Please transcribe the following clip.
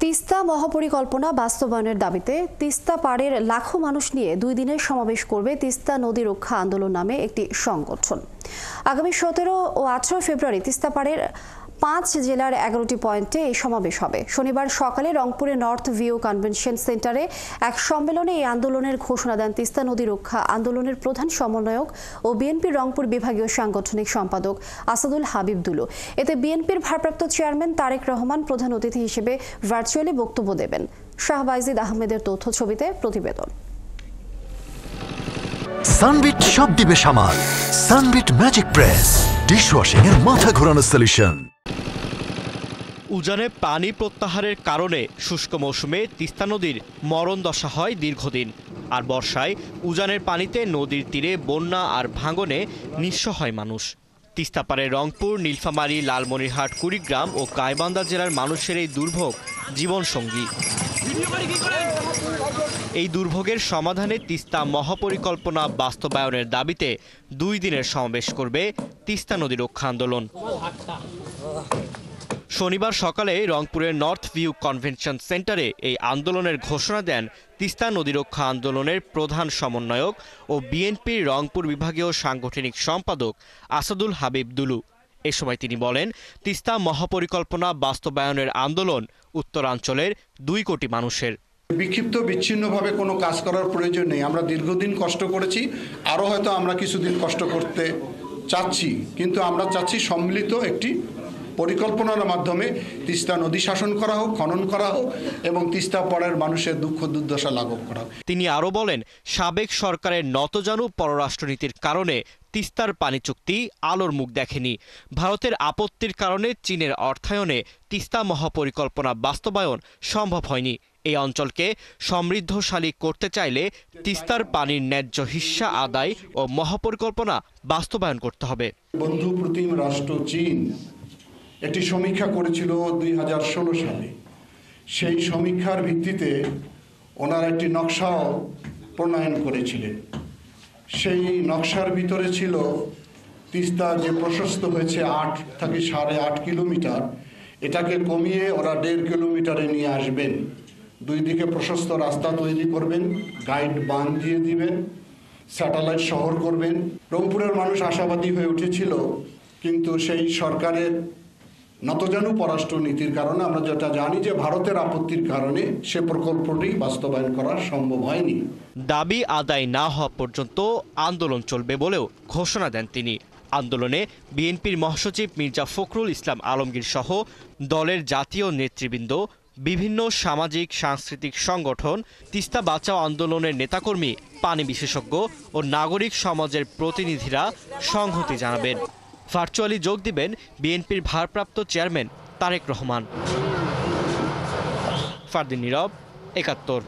তিস্তা মহাপরিকল্পনা বাস্তবায়নের দাবিতে তিস্তা পাড়ের লাখো মানুষ নিয়ে 2 দিনের সমাবেশ করবে তিস্তা নদী রক্ষা আন্দোলন নামে একটি সংগঠন। আগামী 17 ও 18 ফেব্রুয়ারি তিস্তা পাড়ের 5 জেলার 11টি পয়েন্টে এই সমাবেশ হবে। শনিবার সকালে রংপুরে নর্থ ভিউ কনভেনশন সেন্টারে এক সম্মেলনে এই আন্দোলনের ঘোষণা দেন তিস্তা নদী রক্ষা আন্দোলনের প্রধান সমন্বয়ক ও বিএনপির রংপুর বিভাগীয় সাংগঠনিক সম্পাদক আসাদুল হাবিব দুলু। এতে বিএনপির ভারপ্রাপ্ত চেয়ারম্যান তারেক রহমান প্রধান অতিথি হিসেবে ভার্চুয়ালি বক্তব্য দেবেন। শাহবাইজিদ আহমেদের তথ্য ছবিতে প্রতিবেদন। সানবিট সব দিবে সামাল। সানবিট ম্যাজিক প্রেস ডিশওয়াশিং এর মাথা ঘোরানো সলিউশন। উজানে পানি প্রত্যাহারের কারণে শুষ্ক মৌসুমে তিস্তা নদীর মরণ দশা হয় দীর্ঘদিন, আর বর্ষায় উজানের পানিতে নদীর তীরে বন্যা আর ভাঙনে নিঃস্ব হয় মানুষ। তিস্তাপাড়ে রংপুর, নীলফামারী, লালমনিরহাট, কুড়িগ্রাম ও গাইবান্ধা জেলার মানুষের এই দুর্ভোগ জীবনসঙ্গী। এই দুর্ভোগের সমাধানে তিস্তা মহাপরিকল্পনা বাস্তবায়নের দাবিতে 2 দিনের সমাবেশ করবে তিস্তা নদী রক্ষা আন্দোলন। শনিবার সকালে রংপুরের নর্থ ভিউ কনভেনশন সেন্টারে এই আন্দোলনের ঘোষণা দেন তিস্তা নদী রক্ষা আন্দোলনের প্রধান সমন্বয়ক ও বিএনপির রংপুর বিভাগীয় সাংগঠনিক সম্পাদক আসাদুল হাবিব দুলু। এ সময় তিনি বলেন, তিস্তা মহাপরিকল্পনা বাস্তবায়নের আন্দোলন উত্তরাঞ্চলের 2 কোটি মানুষের। বিক্ষিপ্ত বিচ্ছিন্নভাবে কোনো কাজ করার প্রয়োজন নেই। আমরা দীর্ঘদিন কষ্ট করেছি, আরও হয়তো আমরা কিছুদিন কষ্ট করতে চাচ্ছি, কিন্তু আমরা চাচ্ছি সম্মিলিত একটি পরিকল্পনার মাধ্যমে তিস্তা নদী শাসন করা হোক, খনন করা হোক এবং তিস্তা পাড়ের মানুষের দুঃখ দুর্দশা লাঘব করা হোক। তিনি আরও বলেন, সাবেক সরকারের নতজানু পররাষ্ট্রনীতির কারণে তিস্তার পানি চুক্তি আলোর মুখ দেখেনি। ভারতের আপত্তির কারণে চীনের অর্থায়নে তিস্তা মহাপরিকল্পনা বাস্তবায়ন সম্ভব হয়নি। এই অঞ্চলকে সমৃদ্ধশালী করতে চাইলে তিস্তার পানির ন্যায্য হিস্সা আদায় ও মহাপরিকল্পনা বাস্তবায়ন করতে হবে। বন্ধু প্রতিম রাষ্ট্র চীন একটি সমীক্ষা করেছিল 2016 সালে। সেই সমীক্ষার ভিত্তিতে ওনারা একটি নকশাও প্রণয়ন করেছিলেন। সেই নকশার ভিতরে ছিল তিস্তা যে প্রশস্ত হয়েছে 8 থেকে 8.5 কিলোমিটার, এটাকে কমিয়ে ওরা 1.5 কিলোমিটারে নিয়ে আসবেন। 2 দিকে প্রশস্ত রাস্তা তৈরি করবেন, গাইড বাঁধ দিয়ে দিবেন, স্যাটেলাইট শহর করবেন। রংপুরের মানুষ আশাবাদী হয়ে উঠেছিল, কিন্তু সেই সরকারের নতজানু পররাষ্ট্রনীতির কারণে আমরা যেটা জানি যে ভারতের আপত্তির কারণে সে প্রকল্পটি বাস্তবায়ন করা সম্ভব হয়নি। দাবি আদায় না হওয়া পর্যন্ত আন্দোলন চলবে বলেও ঘোষণা দেন তিনি। আন্দোলনে বিএনপির মহাসচিব মির্জা ফখরুল ইসলাম আলমগীর সহ দলের জাতীয় নেতৃবৃন্দ, বিভিন্ন সামাজিক সাংস্কৃতিক সংগঠন, তিস্তা বাঁচাও আন্দোলনের নেতাকর্মী, পানি বিশেষজ্ঞ ও নাগরিক সমাজের প্রতিনিধিরা সংহতি জানাবেন। ভার্চুয়ালি যোগ দিবেন বিএনপির ভারপ্রাপ্ত চেয়ারম্যান তারেক রহমান। ফারদিন নীরব, ৭১।